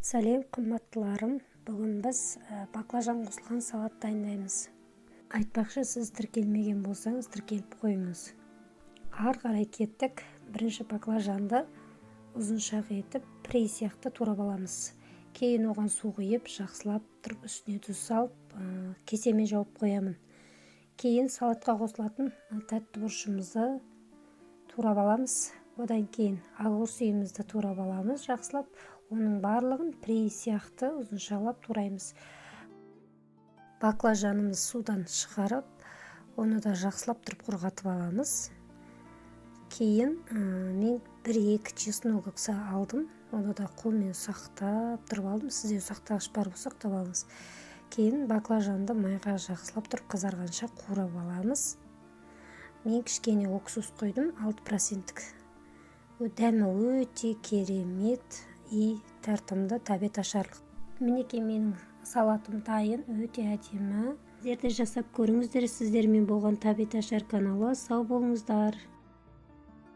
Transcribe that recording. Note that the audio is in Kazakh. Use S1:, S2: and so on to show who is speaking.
S1: Сәлем қымбаттыларым, бүгін біз баклажан қосылған салат дайындаймыз. Айтпақшы, сіз тіркелмеген болсаңыз тіркеліп қойыңыз. Ары қарай кеттік. Бірінші баклажанды ұзыншақ етіп пірей сияқты турап аламыз. Кейін оған су құйып, жақсылап тұрып үстіне тұз салып, кесеме жауып қоямын. Кейін салатқа қосылатын тәтті бұрышымызды турап аламыз. Одан кейін ағыл сүйімізді турап аламыз, жақсылап. Оның барлығын пірей сияқты ұзыншалап тураймыз. Баклажанымыз судан шығарып, оны да жақсылап тұрып құрғатып аламыз. Кейін мен 1-2 чеснок алдым. Оны да қолмен ұсақтап тұрып алдым. Сізде ұсақтағыш бар болса ұсақтап алыңыз. Кейін баклажанды майға жақсылап тұрып қызарғанша қуырып аламыз. Мен кішкене уксус қойдым, 6%. Дәмі өте керемет и тартымды, тәбет ашарлық. Мінекей менің салатым дайын, өте әдемі. Сіздер де жасап көріңіздер. Сіздермен болған Тәбет Ашар каналы. Сау болыңыздар.